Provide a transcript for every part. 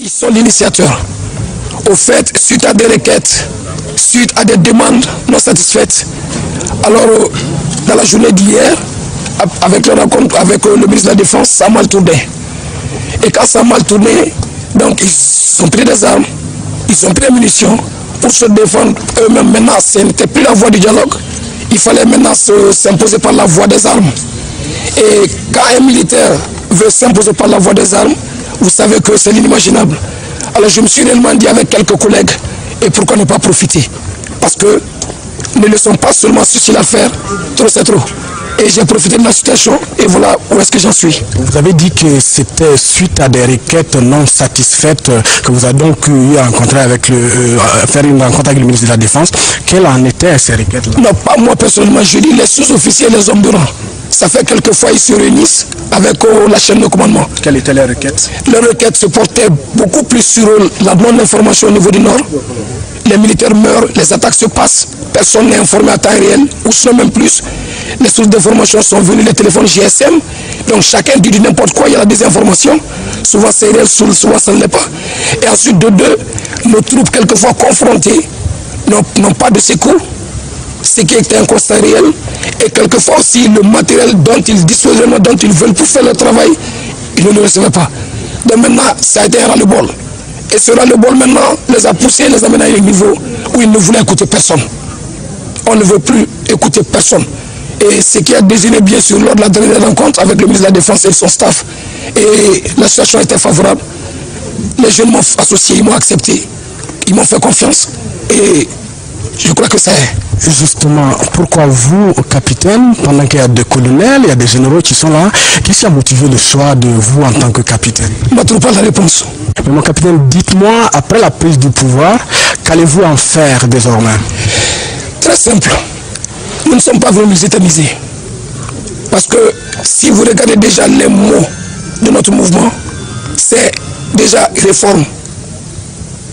ils sont l'initiateur. Au fait, suite à des requêtes, suite à des demandes non satisfaites, alors dans la journée d'hier, avec la rencontre avec le ministre de la Défense, ça a mal tourné. Et quand ça a mal tourné, donc ils ont pris des armes, ils ont pris des munitions pour se défendre eux-mêmes. Maintenant, ce n'était plus la voie du dialogue, il fallait maintenant s'imposer par la voie des armes. Et quand un militaire veut s'imposer par la voie des armes, vous savez que c'est l'inimaginable. Alors je me suis réellement dit avec quelques collègues, et pourquoi ne pas profiter? Parce que ne laissons pas seulement ceci à faire, trop c'est trop. Et j'ai profité de la situation et voilà où est-ce que j'en suis. Vous avez dit que c'était suite à des requêtes non satisfaites que vous avez donc eu à rencontrer avec faire une rencontre avec le ministre de la Défense. Quelles en étaient ces requêtes-là? Non, pas moi personnellement, je dis les sous-officiers et les hommes de rang. Ça fait quelques fois ils se réunissent avec la chaîne de commandement. Quelles étaient les requêtes? Les requêtes se portaient beaucoup plus sur la non-information au niveau du Nord. Les militaires meurent, les attaques se passent, personne n'est informé à temps réel, ou sinon même plus. Les sources d'information sont venues, les téléphones GSM, donc chacun dit n'importe quoi, il y a la désinformation, souvent c'est réel, souvent ça ne l'est pas. Et ensuite de deux, nos troupes quelquefois confrontées n'ont pas de secours, ce qui était un constat réel, et quelquefois aussi le matériel dont ils disposent, dont ils veulent pour faire leur travail, ils ne le recevaient pas. Donc maintenant, ça a été un ras-le-bol. Et ce ras-le-bol maintenant les a poussés, les a amenés à un niveau où ils ne voulaient écouter personne. On ne veut plus écouter personne. Et ce qui a désigné bien sûr lors de la dernière rencontre avec le ministre de la Défense et son staff. Et la situation était favorable. Les jeunes m'ont associé, ils m'ont accepté, ils m'ont fait confiance. Et je crois que c'est... Justement, pourquoi vous, capitaine, pendant qu'il y a des colonels, il y a des généraux qui sont là, qu'est-ce qui a motivé le choix de vous en tant que capitaine? Je ne trouve pas la réponse. Mais mon capitaine, dites-moi, après la prise du pouvoir, qu'allez-vous en faire désormais? Très simple. Nous ne sommes pas venus nous éterniser. Parce que si vous regardez déjà les mots de notre mouvement, c'est déjà réforme.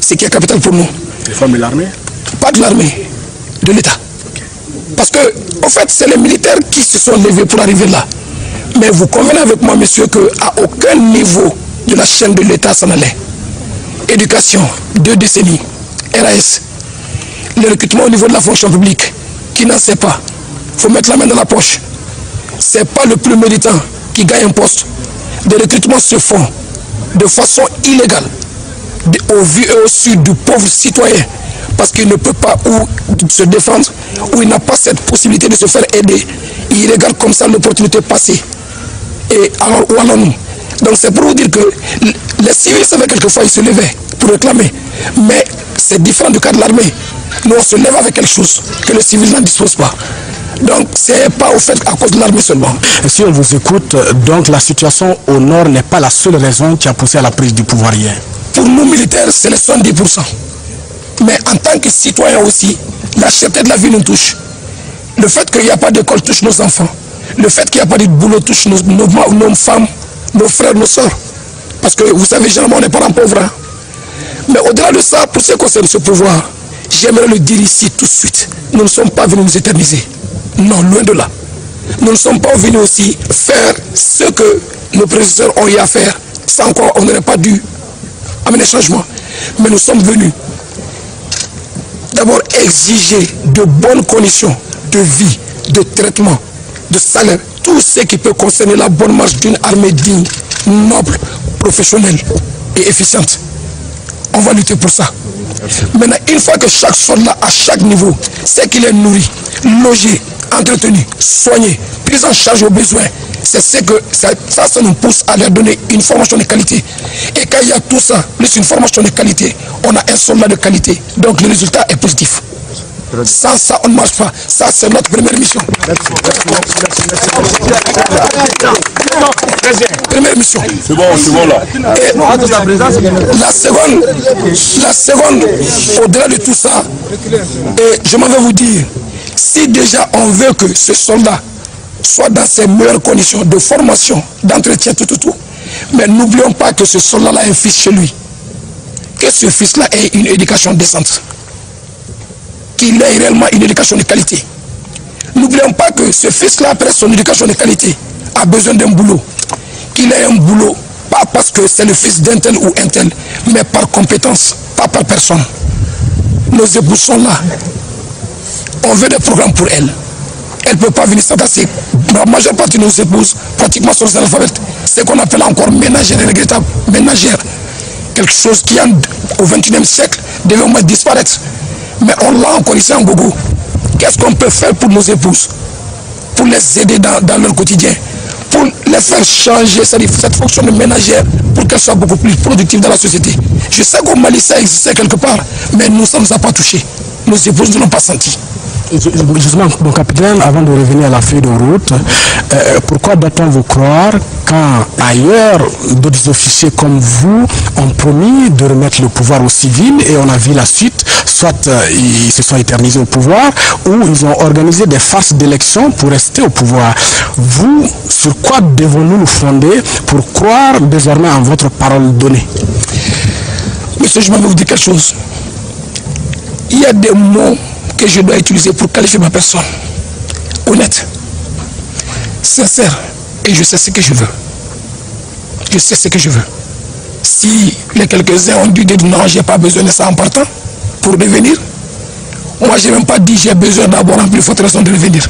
C'est qui est capital pour nous. Réforme de l'armée? Pas de l'armée, de l'État. Okay. Parce que, en fait, c'est les militaires qui se sont levés pour arriver là. Mais vous convenez avec moi, messieurs, qu'à aucun niveau de la chaîne de l'État s'en allait. Éducation, 2 décennies, RAS, le recrutement au niveau de la fonction publique, qui n'en sait pas, il faut mettre la main dans la poche. Ce n'est pas le plus méritant qui gagne un poste. Des recrutements se font de façon illégale, au vu et au su du pauvre citoyen, parce qu'il ne peut pas se défendre, ou il n'a pas cette possibilité de se faire aider. Il regarde comme ça l'opportunité passer. Et alors, où allons-nous? Donc c'est pour vous dire que les civils savaient quelquefois, ils se levaient pour réclamer. Mais c'est différent du cas de l'armée. Nous, on se lève avec quelque chose que le civil n'en dispose pas. Donc, ce n'est pas au fait à cause de l'armée seulement. Et si on vous écoute, donc la situation au nord n'est pas la seule raison qui a poussé à la prise du pouvoir hier? Pour nous militaires, c'est les 70%. Mais en tant que citoyens aussi, la cherté de la vie nous touche. Le fait qu'il n'y a pas d'école touche nos enfants. Le fait qu'il n'y a pas de boulot touche nos femmes, nos frères, nos soeurs. Parce que vous savez, généralement, on est parents pauvres. Hein? Mais au-delà de ça, pour ce qui concerne ce pouvoir, j'aimerais le dire ici tout de suite. Nous ne sommes pas venus nous éterniser. Non, loin de là. Nous ne sommes pas venus aussi faire ce que nos prédécesseurs ont eu à faire. Sans quoi on n'aurait pas dû amener changement. Mais nous sommes venus d'abord exiger de bonnes conditions de vie, de traitement, de salaire. Tout ce qui peut concerner la bonne marche d'une armée digne, noble, professionnelle et efficiente. On va lutter pour ça. Maintenant, une fois que chaque soldat à chaque niveau sait qu'il est nourri, logé, entretenu, soigné, pris en charge aux besoins, c'est ce que ça nous pousse à leur donner une formation de qualité. Et quand il y a tout ça, plus une formation de qualité, on a un soldat de qualité. Donc le résultat est positif. Sans ça, on ne marche pas. Ça, c'est notre première mission. Première mission. C'est bon là. Et la seconde, au-delà de tout ça, et je m'en vais vous dire, si déjà on veut que ce soldat soit dans ses meilleures conditions de formation, d'entretien, tout, mais n'oublions pas que ce soldat-là a un fils chez lui. Que ce fils-là ait une éducation décente. Qu'il ait réellement une éducation de qualité. N'oublions pas que ce fils-là, après son éducation de qualité, a besoin d'un boulot. Qu'il ait un boulot Pas parce que c'est le fils d'un tel ou un tel, mais par compétence, pas par personne. Nos épouses sont là. On veut des programmes pour elles. Elle ne peut pas venir s'attacher. La majeure partie de nos épouses, pratiquement, sont analphabètes. C'est qu'on appelle encore ménagère et regrettable. Ménagère. Quelque chose qui, au XXIe siècle, devait au moins disparaître. Mais on l'a encore ici en Gogo. Qu'est-ce qu'on peut faire pour nos épouses? Pour les aider dans leur quotidien? Pour les faire changer cette fonction de ménagère pour qu'elle soit beaucoup plus productive dans la société. Je sais qu'au Mali ça existait quelque part, mais nous, ça ne nous a pas touchés. Nos épouses ne l'ont pas senti. Justement, mon capitaine, avant de revenir à la feuille de route, pourquoi doit-on vous croire quand ailleurs d'autres officiers comme vous ont promis de remettre le pouvoir aux civils et on a vu la suite, soit ils se sont éternisés au pouvoir ou ils ont organisé des farces d'élection pour rester au pouvoir. Vous, sur quoi devons-nous nous fonder pour croire désormais en votre parole donnée? Monsieur, je vais vous dire quelque chose. Il y a des mots que je dois utiliser pour qualifier ma personne. Honnête, sincère, et je sais ce que je veux. Je sais ce que je veux. Si les quelques-uns ont dû dire non, j'ai pas besoin de ça en partant pour devenir, moi j'ai même pas dit j'ai besoin d'avoir en plus forte raison de devenir.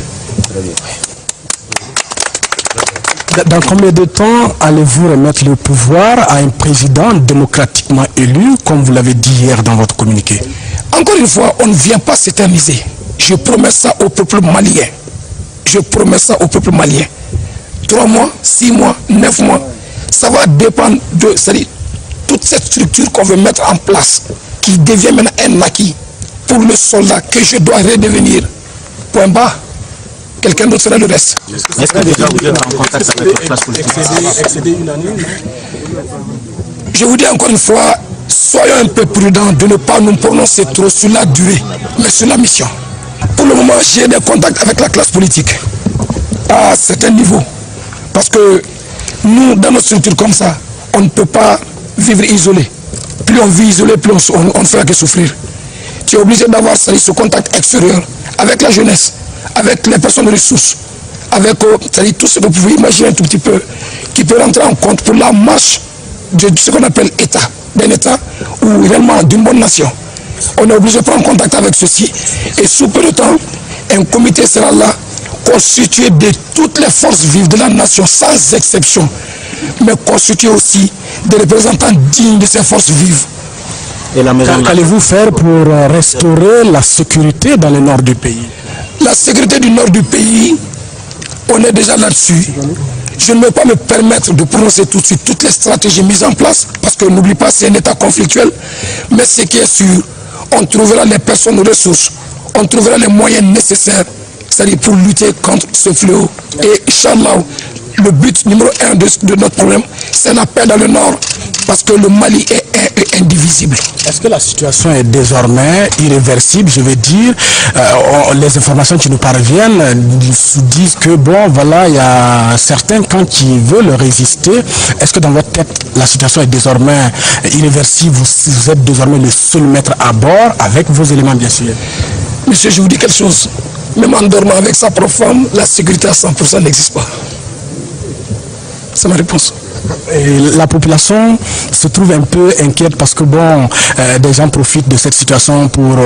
Dans combien de temps allez-vous remettre le pouvoir à un président démocratiquement élu, comme vous l'avez dit hier dans votre communiqué? Encore une fois, on ne vient pas s'éterniser. Je promets ça au peuple malien. Je promets ça au peuple malien. 3 mois, 6 mois, 9 mois, ça va dépendre de toute cette structure qu'on veut mettre en place, qui devient maintenant un acquis pour le soldat que je dois redevenir. Point bas. Quelqu'un d'autre fera le reste. Est-ce que déjà vous êtes en contact avec la classe politique? Je vous dis encore une fois, soyons un peu prudents de ne pas nous prononcer trop sur la durée, mais sur la mission. Pour le moment, j'ai des contacts avec la classe politique à certains niveaux. Parce que nous, dans notre structure comme ça, on ne peut pas vivre isolé. Plus on vit isolé, plus on ne fera que souffrir. Tu es obligé d'avoir ce contact extérieur avec la jeunesse, avec les personnes de ressources, avec tout ce que vous pouvez imaginer un tout petit peu, qui peut rentrer en compte pour la marche de ce qu'on appelle État, d'un État ou réellement d'une bonne nation. On est obligé de prendre contact avec ceci et sous peu de temps, un comité sera là, constitué de toutes les forces vives de la nation, sans exception, mais constitué aussi de représentants dignes de ces forces vives. Qu'allez-vous faire pour restaurer la sécurité dans le nord du pays? La sécurité du nord du pays, on est déjà là-dessus. Je ne peux pas me permettre de prononcer tout de suite toutes les stratégies mises en place, parce que n'oublie pas, c'est un État conflictuel. Mais ce qui est sûr, on trouvera les personnes ressources, on trouvera les moyens nécessaires, c'est-à-dire pour lutter contre ce fléau. Et Inch'Allah, le but numéro 1 de notre problème, c'est la paix dans le nord, parce que le Mali est indivisible. Est-ce que la situation est désormais irréversible? Je veux dire, les informations qui nous parviennent disent que bon, voilà, il y a certains camps qui veulent résister. Est-ce que dans votre tête, la situation est désormais irréversible? Vous êtes désormais le seul maître à bord avec vos éléments, bien sûr. Monsieur, je vous dis quelque chose. Même en dormant avec sa propre femme, la sécurité à 100% n'existe pas. C'est ma réponse. Et la population se trouve un peu inquiète parce que bon, des gens profitent de cette situation pour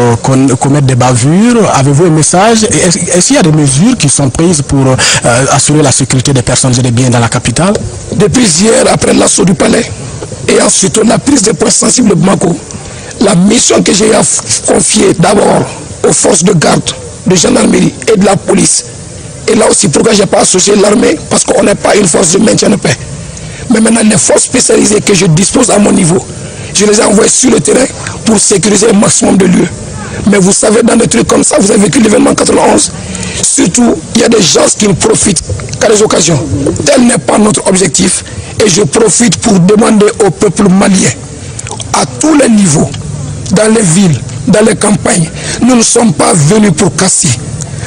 commettre des bavures. Avez-vous un message? Est-ce qu'il y a des mesures qui sont prises pour assurer la sécurité des personnes et des biens dans la capitale? Depuis hier, après l'assaut du palais, et ensuite la prise des points sensibles de Bamako, la mission que j'ai confiée d'abord aux forces de garde, de gendarmerie et de la police. Et là aussi, pourquoi je n'ai pas associé l'armée? Parce qu'on n'est pas une force de maintien de paix. Mais maintenant, les forces spécialisées que je dispose à mon niveau, je les ai envoyées sur le terrain pour sécuriser un maximum de lieux. Mais vous savez, dans des trucs comme ça, vous avez vécu l'événement 91, surtout, il y a des gens qui ne profitent qu'à des occasions. Tel n'est pas notre objectif. Et je profite pour demander au peuple malien, à tous les niveaux, dans les villes, dans les campagnes, nous ne sommes pas venus pour casser.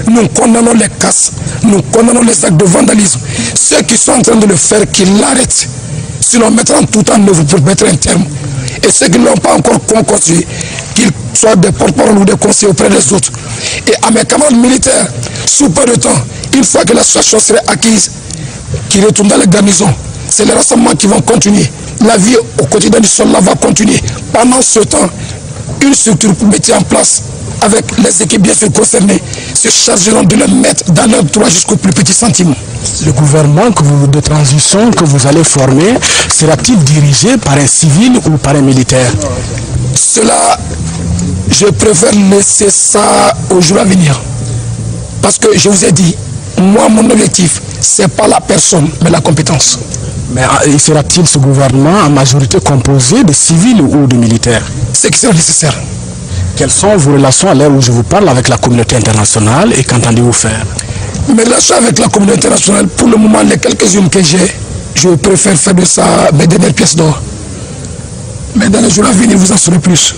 Nous condamnons les casses, nous condamnons les actes de vandalisme. Ceux qui sont en train de le faire, qu'ils l'arrêtent. Sinon, mettront tout en œuvre pour mettre un terme. Et ceux qui ne l'ont pas encore construit, qu'ils soient des porte-parole ou des conseillers auprès des autres. Et à mes camarades militaires, sous peu de temps, une fois que la situation serait acquise, qu'ils retournent dans les garnisons. c'est les rassemblements qui vont continuer. La vie au quotidien du soldat va continuer. Pendant ce temps, une structure mettée en place avec les équipes bien sûr concernées se chargeront de le mettre dans leur droit jusqu'au plus petit centime. Le gouvernement de transition que vous allez former sera-t-il dirigé par un civil ou par un militaire? Cela, je préfère laisser ça au jour à venir. Parce que je vous ai dit, moi mon objectif, c'est pas la personne, mais la compétence. Mais sera-t-il ce gouvernement en majorité composé de civils ou de militaires? Ce qui sera nécessaire. Quelles sont vos relations à l'heure où je vous parle avec la communauté internationale et qu'entendez-vous faire? Mes relations avec la communauté internationale, pour le moment, les quelques-unes que j'ai, je préfère faire de ça mes dernières pièces d'or. Mais dans les jours à venir, vous en saurez plus.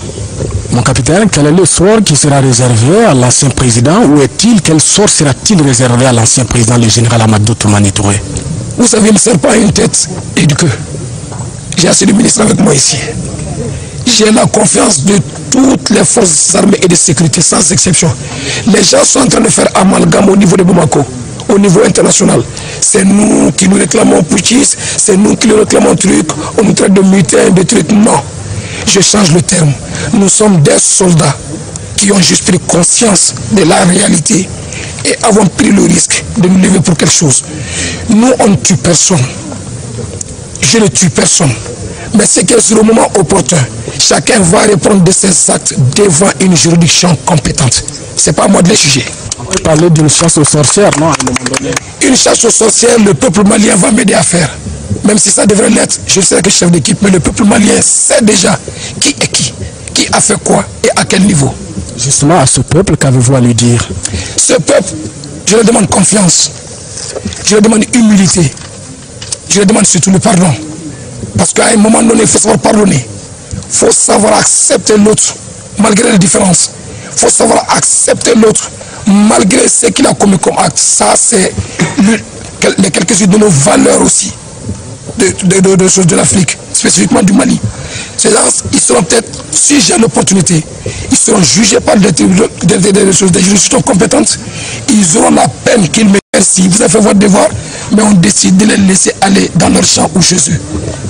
Mon capitaine, quel est le sort qui sera réservé à l'ancien président? Ou est-il, quel sort sera-t-il réservé à l'ancien président, le général Amadou Toumani Touré? Vous savez, il ne sert pas à une tête et du queue. J'ai assez de ministres avec moi ici. J'ai la confiance de toutes les forces armées et de sécurité, sans exception. Les gens sont en train de faire amalgame au niveau de Bamako, au niveau international. C'est nous qui nous réclamons putschistes, c'est nous qui nous réclamons trucs, on nous traite de mutins, de trucs. Non, je change le terme. Nous sommes des soldats qui ont juste pris conscience de la réalité et avons pris le risque de nous lever pour quelque chose. Nous, on ne tue personne. Je ne tue personne. Mais c'est que sur le moment opportun, chacun va répondre de ses actes devant une juridiction compétente. C'est pas à moi de les juger. On peut parler d'une chasse aux sorcières, non? Une chasse aux sorcières, le peuple malien va m'aider à faire. Même si ça devrait l'être, je serai que chef d'équipe, mais le peuple malien sait déjà qui est qui a fait quoi et à quel niveau. Justement, à ce peuple, qu'avez-vous à lui dire? Ce peuple, je lui demande confiance, je lui demande humilité, je lui demande surtout le pardon. Parce qu'à un moment donné, il faut savoir pardonner. Il faut savoir accepter l'autre, malgré les différences. Il faut savoir accepter l'autre, malgré ce qu'il a commis comme acte. Ça, c'est les quelques-unes de nos valeurs aussi, de l'Afrique, spécifiquement du Mali. Ces gens, ils seront peut-être, si j'ai l'opportunité, ils seront jugés par des juridictions compétentes. Ils auront la peine qu'ils méritent. Si vous avez fait votre devoir, mais on décide de les laisser aller dans leur champ ou chez eux.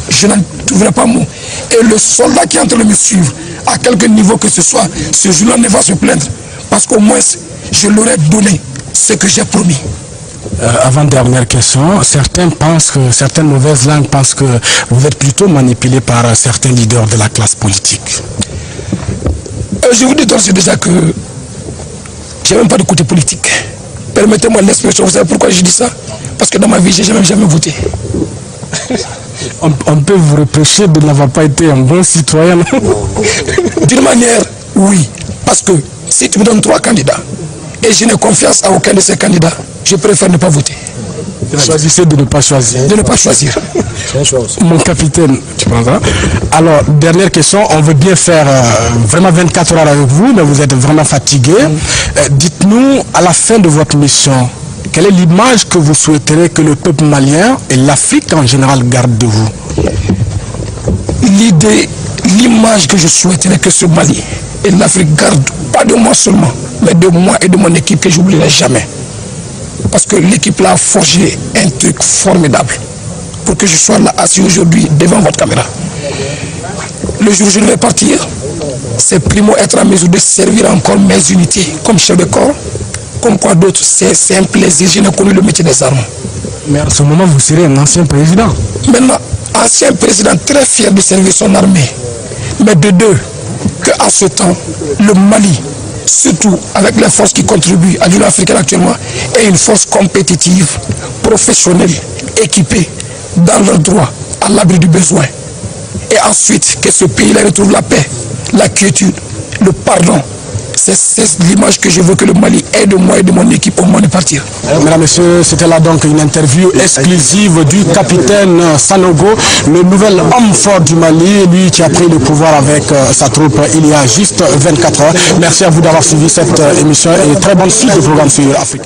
Je n'en trouverai pas mot. Et le soldat qui est en train de me suivre, à quelque niveau que ce soit, ce jour-là ne va se plaindre. Parce qu'au moins, je leur ai donné ce que j'ai promis. Avant-dernière question, certaines mauvaises langues pensent que vous êtes plutôt manipulé par certains leaders de la classe politique. Je vous dis d'ores déjà que je n'ai même pas de côté politique. Permettez-moi l'expression, vous savez pourquoi je dis ça? Parce que dans ma vie, je n'ai jamais voté. On peut vous reprocher de n'avoir pas été un bon citoyen. D'une manière, oui. Parce que si tu me donnes 3 candidats et je n'ai confiance à aucun de ces candidats, je préfère ne pas voter. Choisissez de ne pas choisir. De ne pas choisir. Mon capitaine, tu prendras. Alors, dernière question, on veut bien faire vraiment 24 heures avec vous, mais vous êtes vraiment fatigué. Dites-nous, à la fin de votre mission, quelle est l'image que vous souhaiterez que le peuple malien et l'Afrique en général gardent de vous? L'image que je souhaiterais que ce Mali et l'Afrique gardent, pas de moi seulement, mais de moi et de mon équipe que j'oublierai jamais. Parce que l'équipe là a forgé un truc formidable pour que je sois là assis aujourd'hui devant votre caméra. Le jour où je vais partir, c'est primo être en mesure de servir encore mes unités comme chef de corps, comme quoi d'autres, c'est un plaisir. Je n'ai connu le métier des armes. Mais en ce moment, vous serez un ancien président. Maintenant, ancien président très fier de servir son armée. Mais de deux, qu'à ce temps, le Mali, surtout avec les forces qui contribuent à l'Union africaine actuellement, est une force compétitive, professionnelle, équipée, dans leurs droits, à l'abri du besoin. Et ensuite, que ce pays-là retrouve la paix, la quiétude, le pardon. C'est l'image que je veux que le Mali ait de moi et de mon équipe au moment de partir. Mesdames, Messieurs, c'était là donc une interview exclusive du capitaine Sanogo, le nouvel homme fort du Mali, lui qui a pris le pouvoir avec sa troupe il y a juste 24 heures. Merci à vous d'avoir suivi cette émission et très bonne suite de programme sur Afrique.